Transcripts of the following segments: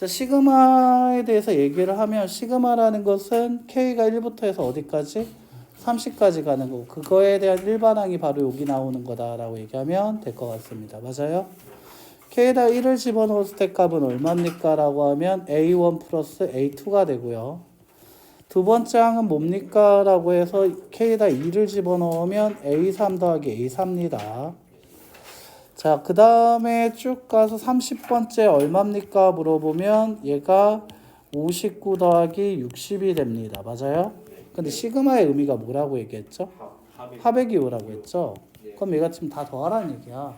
자, 시그마에 대해서 얘기를 하면 시그마라는 것은 K가 1부터 해서 어디까지? 30까지 가는 거고 그거에 대한 일반항이 바로 여기 나오는 거다라고 얘기하면 될 것 같습니다. 맞아요? K에다 1을 집어넣었을 때 값은 얼마입니까? 라고 하면 A1 플러스 A2가 되고요. 두 번째 항은 뭡니까? 라고 해서 K에다 2를 집어넣으면 A3 더하기 A3입니다. 자, 그 다음에 쭉 가서 30번째 얼마입니까? 물어보면 얘가 59 더하기 60이 됩니다. 맞아요? 근데 시그마의 의미가 뭐라고 얘기했죠? 합의기호라고 했죠? 그럼 얘가 지금 다 더하라는 얘기야.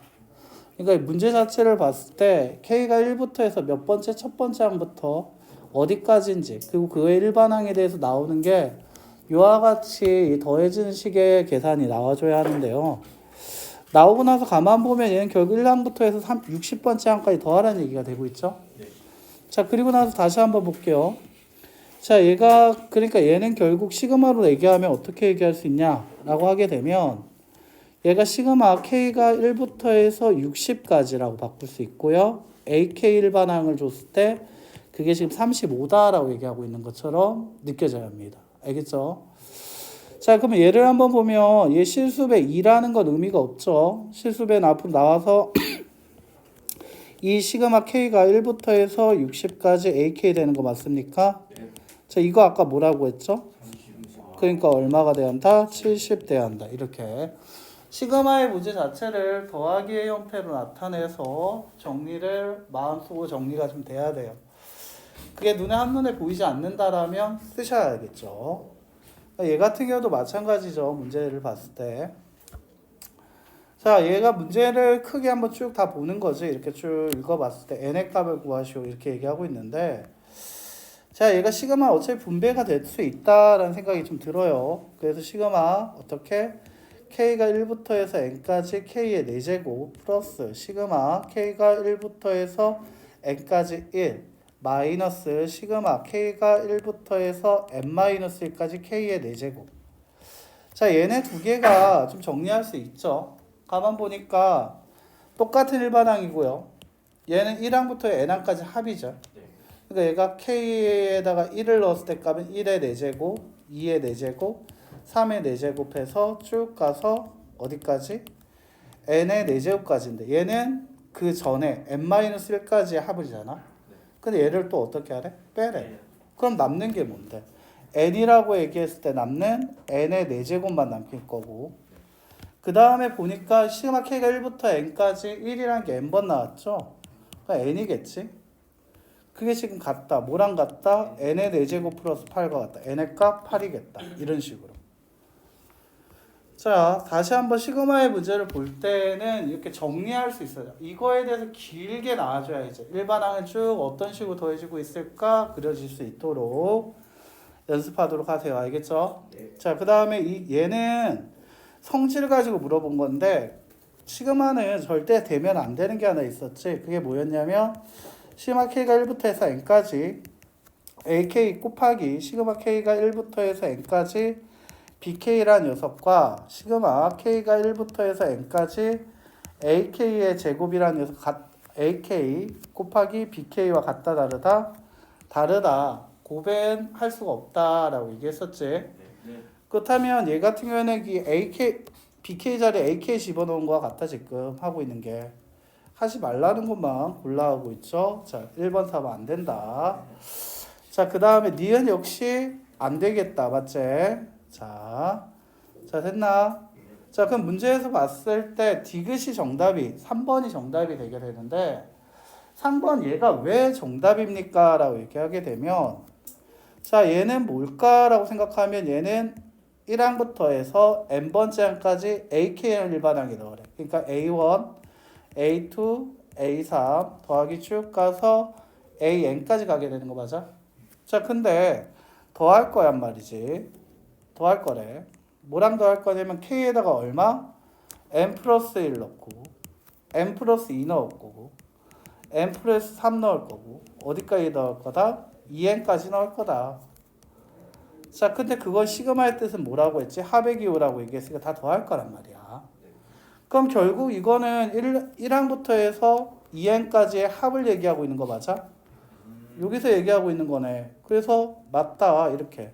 그러니까 문제 자체를 봤을 때 K가 1부터 해서 몇 번째, 첫 번째 항부터 어디까지인지 그리고 그의 일반항에 대해서 나오는 게 이와 같이 더해지는 식의 계산이 나와줘야 하는데요. 나오고 나서 가만 보면 얘는 결국 1항부터 해서 60번째 항까지 더하라는 얘기가 되고 있죠. 자, 그리고 나서 다시 한번 볼게요. 자, 얘가 그러니까 얘는 결국 시그마로 얘기하면 어떻게 얘기할 수 있냐라고 하게 되면 얘가 시그마 K가 1부터 해서 60까지라고 바꿀 수 있고요. AK 일반항을 줬을 때 그게 지금 35다라고 얘기하고 있는 것처럼 느껴져야 합니다. 알겠죠? 자, 그러면 얘를 한번 보면 얘 실수배 2라는 건 의미가 없죠. 실수배는 앞으로 나와서 이 시그마 K가 1부터 해서 60까지 AK 되는 거 맞습니까? 자, 이거 아까 뭐라고 했죠? 그러니까 얼마가 돼야 한다? 70 돼야 한다. 이렇게 시그마의 문제 자체를 더하기의 형태로 나타내서 정리를 마음속으로 정리가 좀 돼야 돼요. 그게 눈에 한눈에 보이지 않는다라면 쓰셔야겠죠. 얘 같은 경우도 마찬가지죠. 문제를 봤을 때. 자, 얘가 문제를 크게 한번 쭉 다 보는 거지. 이렇게 쭉 읽어봤을 때 n의 값을 구하시오 이렇게 얘기하고 있는데 자, 얘가 시그마 어차피 분배가 될 수 있다라는 생각이 좀 들어요. 그래서 시그마 어떻게? K가 1부터 해서 n까지 K의 4제곱 플러스 시그마 K가 1부터 해서 n까지 1 마이너스 시그마 K가 1부터 해서 n-1까지 K의 4제곱. 자, 얘네 두 개가 좀 정리할 수 있죠. 가만 보니까 똑같은 일반항이고요. 얘는 1항부터 n항까지 합이죠. 그러니까 얘가 K에다가 1을 넣었을 때 값은 1의 4제곱, 2의 4제곱, 3의 4제곱 해서 쭉 가서 어디까지? n의 4제곱까지인데 얘는 그 전에 n-1까지의 합이잖아. 근데 얘를 또 어떻게 하래? 빼래. 그럼 남는 게 뭔데? n이라고 얘기했을 때 남는 n의 4제곱만 남길 거고 그 다음에 보니까 시그마 K가 1부터 n까지 1이라는 게 n번 나왔죠? 그러니까 n이겠지? 그게 지금 같다. 뭐랑 같다? n의 4제곱 플러스 8과 같다. n의 값 8이겠다. 이런 식으로. 자, 다시 한번 시그마의 문제를 볼 때는 이렇게 정리할 수 있어요. 이거에 대해서 길게 나와줘야지. 일반항은 쭉 어떤 식으로 더해지고 있을까 그려질 수 있도록 연습하도록 하세요. 알겠죠? 네. 자, 그 다음에 얘는 성질 가지고 물어본 건데 시그마는 절대 되면 안 되는 게 하나 있었지. 그게 뭐였냐면 시그마 K가 1부터 해서 n까지 AK 곱하기 시그마 K가 1부터 해서 n까지 BK라는 녀석과 시그마 K가 1부터 해서 n까지 AK의 제곱이라는 녀석 AK 곱하기 BK와 같다 다르다? 다르다. 고배할 수가 없다라고 얘기했었지. 그렇다면 얘 같은 경우에는 이 BK 자리에 AK 집어넣은 거와 같다 지금 하고 있는 게. 하지 말라는 것만 골라하고 있죠. 자, 1번 4번 안 된다. 자, 그 다음에 니은 역시 안 되겠다. 맞지? 자, 됐나? 자, 그럼 문제에서 봤을 때 디귿이 정답이 3번이 정답이 되게 되는데 3번 얘가 왜 정답입니까? 라고 얘기하게 되면 자, 얘는 뭘까라고 생각하면 얘는 1항부터 해서 n번째 항까지 AK를 일반항에 넣으래. 그러니까 A1, A2, A3 더하기 쭉 가서 AN까지 가게 되는 거 맞아? 자, 근데 더할 거란 말이지. 더할 거래. 뭐랑 더할 거냐면 K에다가 얼마? n 플러스 1 넣고 n 플러스 2 넣을 거고 n 플러스 3 넣을 거고 어디까지 넣을 거다? 2n까지 넣을 거다. 자, 근데 그건 시그마의 뜻은 뭐라고 했지? 합의기호라고 얘기했으니까 다 더할 거란 말이야. 그럼 결국 이거는 1항부터 해서 2n까지의 합을 얘기하고 있는 거 맞아? 여기서 얘기하고 있는 거네. 그래서 맞다 이렇게.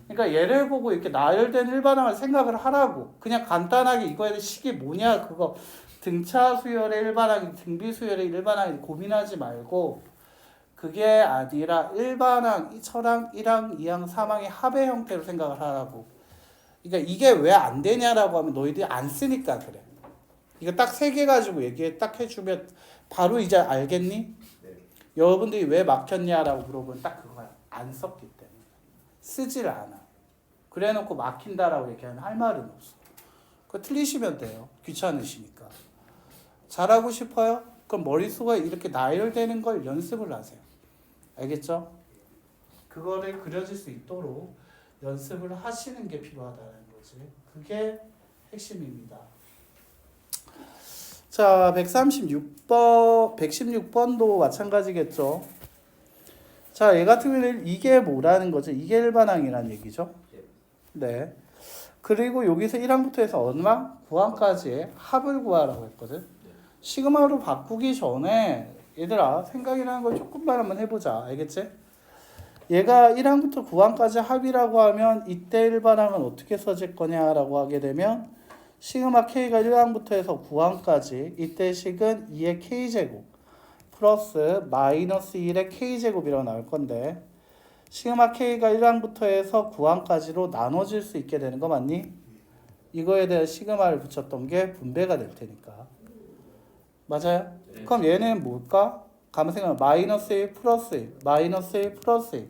그러니까 얘를 보고 이렇게 나열된 일반항을 생각을 하라고. 그냥 간단하게 이거에 대한 식이 뭐냐 그거 등차 수열의 일반항이 등비 수열의 일반항이 고민하지 말고 그게 아니라 일반항, 철항, 1항, 2항, 3항의 합의 형태로 생각을 하라고. 그러니까 이게 왜 안 되냐라고 하면 너희들이 안 쓰니까 그래. 이거 딱 세 개 가지고 얘기해 딱 해주면 바로 이제 알겠니? 네. 여러분들이 왜 막혔냐라고 물어보면 딱 그거야. 안 썼기 때문에. 쓰질 않아. 그래 놓고 막힌다라고 얘기하면 할 말은 없어. 그거 틀리시면 돼요. 귀찮으시니까. 잘하고 싶어요? 그럼 머릿속에 이렇게 나열되는 걸 연습을 하세요. 알겠죠? 그거를 그려질 수 있도록 연습을 하시는 게 필요하다는 거지. 그게 핵심입니다. 자, 116번도 마찬가지겠죠. 자, 얘 같은 경우는 이게 뭐라는 거죠? 이게 일반항이라는 얘기죠. 네. 그리고 여기서 1항부터 해서 얼마? 9항까지의 합을 구하라고 했거든. 시그마로 바꾸기 전에 얘들아 생각이라는 걸 조금만 한번 해보자. 알겠지? 얘가 1항부터 9항까지 합이라고 하면 이때 일반항은 어떻게 써질 거냐라고 하게 되면 시그마 K가 1항부터 해서 9항까지 이때 식은 2의 K제곱 플러스 마이너스 1의 K제곱이라고 나올 건데 시그마 K가 1항부터 해서 9항까지로 나눠질 수 있게 되는 거 맞니? 이거에 대한 시그마를 붙였던 게 분배가 될 테니까. 맞아요? 네. 그럼 얘는 뭘까? 가만 생각하면 마이너스 1 플러스 1 마이너스 1 플러스 1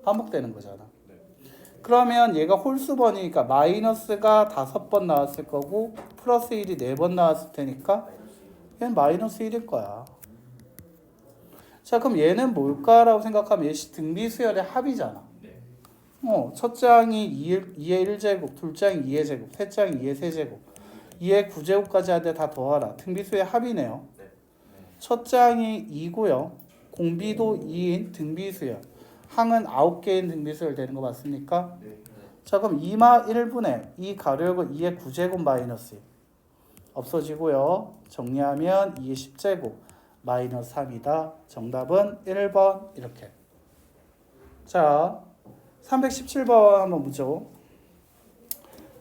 반복되는 거잖아. 네. 그러면 얘가 홀수번이니까 마이너스가 5번 나왔을 거고 플러스 1이 4번 나왔을 테니까 얘는 마이너스 1일 거야. 자, 그럼 얘는 뭘까라고 생각하면 얘 등비수열의 합이잖아. 네. 첫째 항이 2의 1제곱, 둘째 항이 2의 제곱, 셋째 항이 2의 세제곱, 2의 9제곱까지 하는데 다 더하라. 등비수의 합이네요. 네. 첫째 항이 2고요. 공비도 2인 등비수열. 항은 9개인 등비수열 되는 거 맞습니까? 네. 자, 그럼 2마 1분의 2 가로열고 2의 9제곱 마이너스 1 없어지고요. 정리하면 2의 10제곱 마이너스 3이다. 정답은 1번 이렇게. 자, 317번 한번 보죠.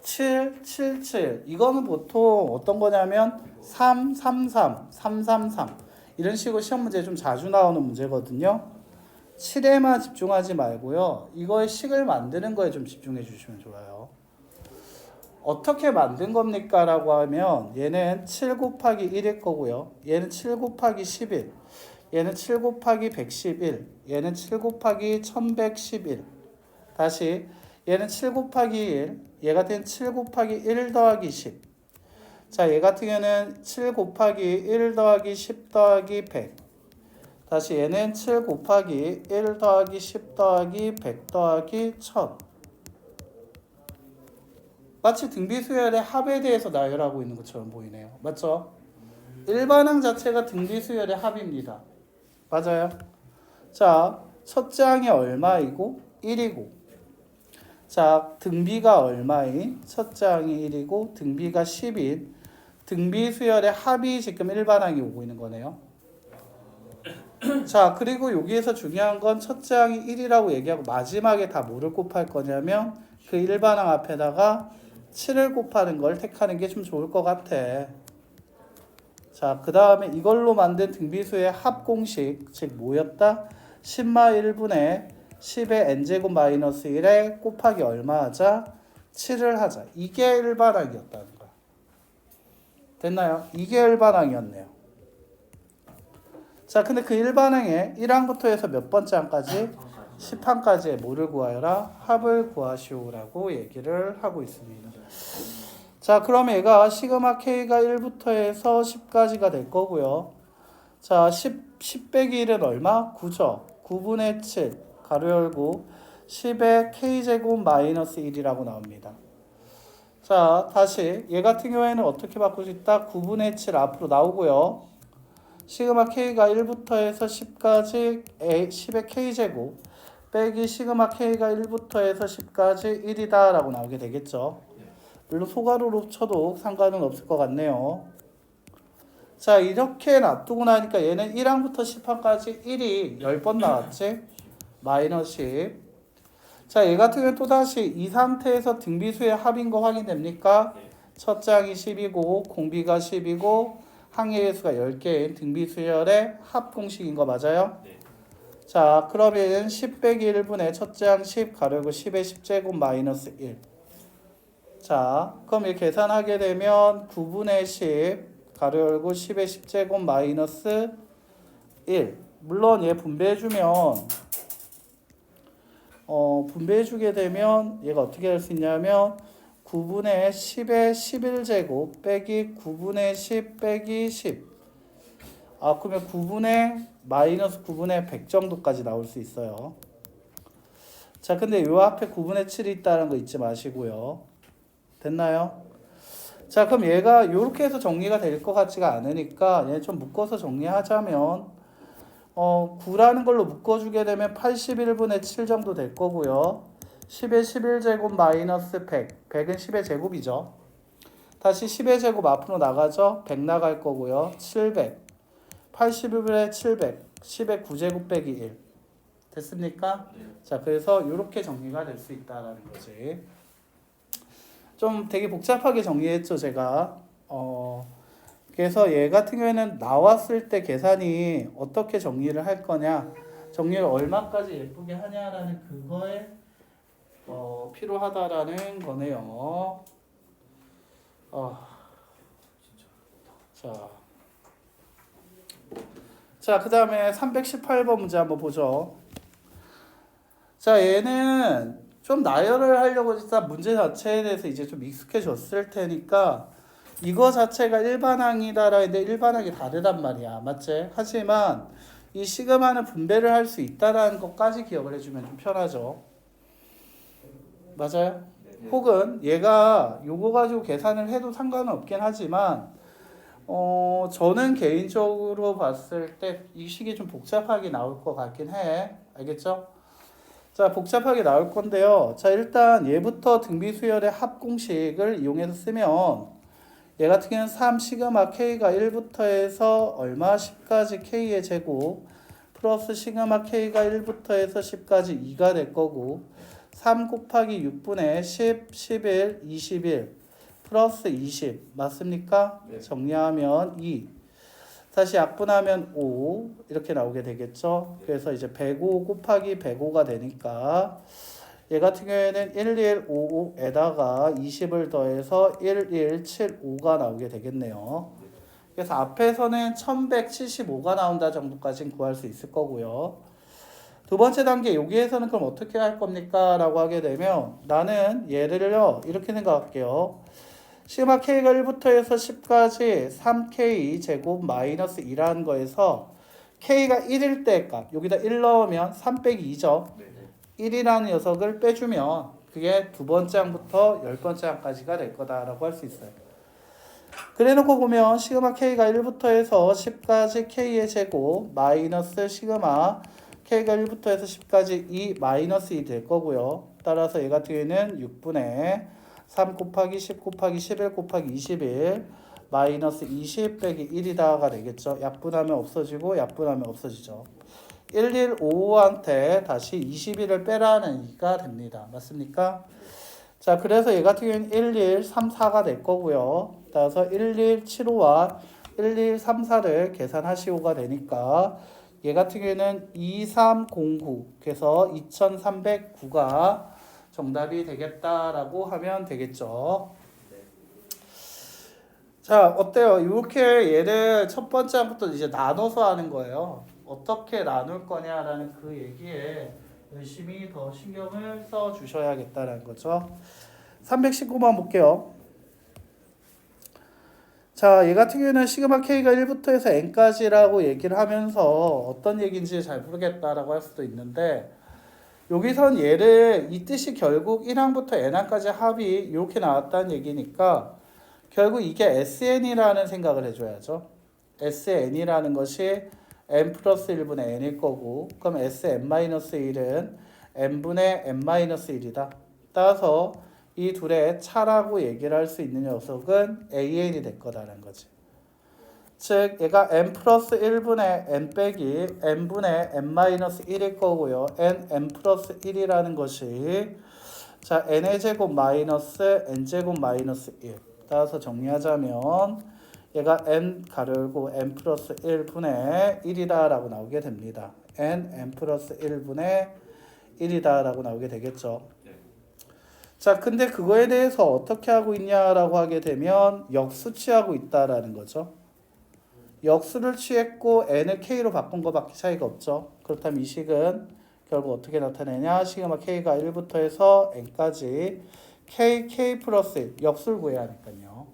7, 7, 7 이거는 보통 어떤 거냐면 3, 3, 3, 3, 3, 3 이런 식으로 시험 문제에 좀 자주 나오는 문제거든요. 7에만 집중하지 말고요. 이거의 식을 만드는 거에 좀 집중해 주시면 좋아요. 어떻게 만든 겁니까? 라고 하면 얘는 7 곱하기 1일 거고요. 얘는 7 곱하기 11 얘는 7 곱하기 111 얘는 7 곱하기 1111 다시 얘는 7 곱하기 1 얘 같은 7 곱하기 1 더하기 10 자, 얘 같은 경우는 7 곱하기 1 더하기 10 더하기 100 다시 얘는 7 곱하기 1 더하기 10 더하기 100 더하기 1000 마치 등비수열의 합에 대해서 나열하고 있는 것처럼 보이네요. 맞죠? 일반항 자체가 등비수열의 합입니다. 맞아요? 자, 첫째 항이 얼마이고 1이고 자, 등비가 얼마인? 첫째 항이 1이고 등비가 10인 등비수열의 합이 지금 일반항이 오고 있는 거네요. 자, 그리고 여기에서 중요한 건 첫째 항이 1이라고 얘기하고 마지막에 다 뭐를 곱할 거냐면 그 일반항 앞에다가 7을 곱하는 걸 택하는 게 좀 좋을 것 같아. 자, 그 다음에 이걸로 만든 등비수의 합 공식, 즉 뭐였다? 10마 1분의 10의 n제곱 마이너스 1에 곱하기 얼마 하자? 7을 하자. 이게 일반항이었다는 거야. 됐나요? 이게 일반항이었네요. 자, 근데 그 일반항에 1항부터 해서 몇 번째 항까지? 10항까지의 뭐를 구하여라? 합을 구하시오라고 얘기를 하고 있습니다. 자, 그럼 얘가 시그마 K가 1부터 해서 10까지가 될 거고요. 자, 10 빼기 1은 얼마? 9죠. 9분의 7 가로 열고 10의 K제곱 마이너스 1이라고 나옵니다. 자, 다시 얘 같은 경우에는 어떻게 바꿀 수 있다? 9분의 7 앞으로 나오고요. 시그마 K가 1부터 해서 10까지 10의 K제곱 빼기 시그마 K가 1부터 해서 10까지 1이다 라고 나오게 되겠죠. 물론 소가로로 쳐도 상관은 없을 것 같네요. 자, 이렇게 놔두고 나니까 얘는 1항부터 10항까지 1이 10번 나왔지? 마이너스 10. 자, 얘 같은 경우는 또다시 이 상태에서 등비수의 합인 거 확인됩니까? 네. 첫 장이 10이고 공비가 10이고 항의 수가 10개인 등비수열의 합 공식인 거 맞아요? 네. 자, 그러면 10 빼기 1분의 첫장 10 가로고 10의 10제곱 마이너스 1. 자, 그럼 이 계산하게 되면 9분의 10 가로 열고 10의 10제곱 마이너스 1. 물론 얘 분배해주면 분배해주게 되면 얘가 어떻게 할 수 있냐면 9분의 10의 11제곱 빼기 9분의 10 빼기 10. 아, 그러면 9분의 마이너스 9분의 100 정도까지 나올 수 있어요. 자, 근데 요 앞에 9분의 7이 있다는 거 잊지 마시고요. 됐나요? 자, 그럼 얘가 요렇게 해서 정리가 될 것 같지가 않으니까 얘 좀 묶어서 정리하자면 9라는 걸로 묶어주게 되면 81분의 7 정도 될 거고요. 10의 11제곱 마이너스 100. 100은 10의 제곱이죠. 다시 10의 제곱 앞으로 나가죠. 100 나갈 거고요. 700. 81분의 700. 10의 9제곱 빼기 1. 됐습니까? 네. 자, 그래서 이렇게 정리가 될 수 있다라는 거지. 좀 되게 복잡하게 정리했죠, 제가. 그래서 얘 같은 경우에는 나왔을 때 계산이 어떻게 정리를 할 거냐, 정리를 얼마까지 예쁘게 하냐라는 그거에 필요하다라는 거네요. 자, 그 다음에 318번 문제 한번 보죠. 자, 얘는 좀 나열을 하려고 일단 문제 자체에 대해서 이제 좀 익숙해졌을 테니까 이거 자체가 일반항이다라 했는데 일반항이 다르단 말이야. 맞지? 하지만 이 시그마는 분배를 할 수 있다라는 것까지 기억을 해주면 좀 편하죠. 맞아요? 네. 혹은 얘가 요거 가지고 계산을 해도 상관은 없긴 하지만 저는 개인적으로 봤을 때 이 식이 좀 복잡하게 나올 것 같긴 해. 알겠죠? 자, 복잡하게 나올 건데요. 자, 일단 얘부터 등비수열의 합공식을 이용해서 쓰면 얘 같은 경우는 3 시그마 k가 1부터 해서 얼마 10까지 k의 제곱 플러스 시그마 k가 1부터 해서 10까지 2가 될 거고 3 곱하기 6분의 10, 11, 21 플러스 20 맞습니까? 네. 정리하면 2 다시 약분하면 5 이렇게 나오게 되겠죠. 그래서 이제 105 곱하기 105가 되니까 얘 같은 경우에는 1155에다가 20을 더해서 1175가 나오게 되겠네요. 그래서 앞에서는 1175가 나온다 정도까지는 구할 수 있을 거고요. 두 번째 단계 여기에서는 그럼 어떻게 할 겁니까? 라고 하게 되면 나는 얘를요 이렇게 생각할게요. 시그마 k가 1부터 해서 10까지 3k 제곱 마이너스 2라는 거에서 k가 1일 때 값 여기다 1 넣으면 3 빼기 2죠. 네. 1이라는 녀석을 빼주면 그게 두 번째 항부터 10번째 항까지가 될 거다라고 할 수 있어요. 그래놓고 보면 시그마 k가 1부터 해서 10까지 k의 제곱 마이너스 시그마 k가 1부터 해서 10까지 2 마이너스 2 될 거고요. 따라서 얘 같은 경우에는 6분의 3 곱하기 10 곱하기 11 곱하기 21 마이너스 20 빼기 1이다가 되겠죠. 약분하면 없어지고 약분하면 없어지죠. 1155한테 다시 21을 빼라는 얘기가 됩니다. 맞습니까? 자, 그래서 얘 같은 경우는 1134가 될 거고요. 따라서 1175와 1134를 계산하시오가 되니까 얘 같은 경우에는 2309 그래서 2309가 정답이 되겠다라고 하면 되겠죠. 자, 어때요? 이렇게 얘를 첫 번째 항부터 이제 나눠서 하는 거예요. 어떻게 나눌 거냐라는 그 얘기에 열심히 더 신경을 써 주셔야겠다라는 거죠. 319번 볼게요. 자, 얘 같은 경우에는 시그마 k가 1부터 해서 n까지라고 얘기를 하면서 어떤 얘기인지 잘 모르겠다라고 할 수도 있는데 여기선 얘를 이 뜻이 결국 1항부터 n항까지 합이 이렇게 나왔다는 얘기니까 결국 이게 SN이라는 생각을 해줘야죠. SN이라는 것이 n 플러스 1분의 n일 거고 그럼 SN-1은 n분의 n-1이다. 따라서 이 둘의 차라고 얘기를 할 수 있는 녀석은 AN이 될 거다라는 거지. 즉 얘가 n 플러스 1분의 n 빼기 n분의 n-1일 거고요. n 플러스 1이라는 것이 자 n의 제곱 마이너스 n제곱 마이너스 1. 따라서 정리하자면 얘가 n 가로 열고 n 플러스 1분의 1이다 라고 나오게 됩니다. n 플러스 1분의 1이다 라고 나오게 되겠죠. 자 근데 그거에 대해서 어떻게 하고 있냐라고 하게 되면 역수 취하고 있다라는 거죠. 역수를 취했고 n을 k로 바꾼 거밖에 차이가 없죠. 그렇다면 이 식은 결국 어떻게 나타내냐? 시그마 k가 1부터 해서 n까지 k 플러스 1 역수를 구해야 하니까요.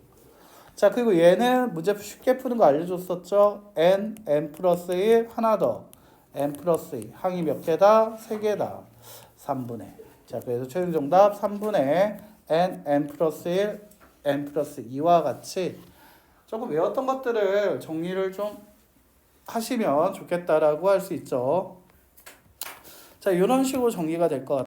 자 그리고 얘는 문제 쉽게 푸는 거 알려줬었죠. n 플러스 1 하나 더 n 플러스 2 항이 몇 개다? 3개다. 3분의 자 그래서 최종 정답 3분의 n 플러스 1 n 플러스 2와 같이 조금 외웠던 것들을 정리를 좀 하시면 좋겠다라고 할 수 있죠. 자, 이런 식으로 정리가 될 것 같아요.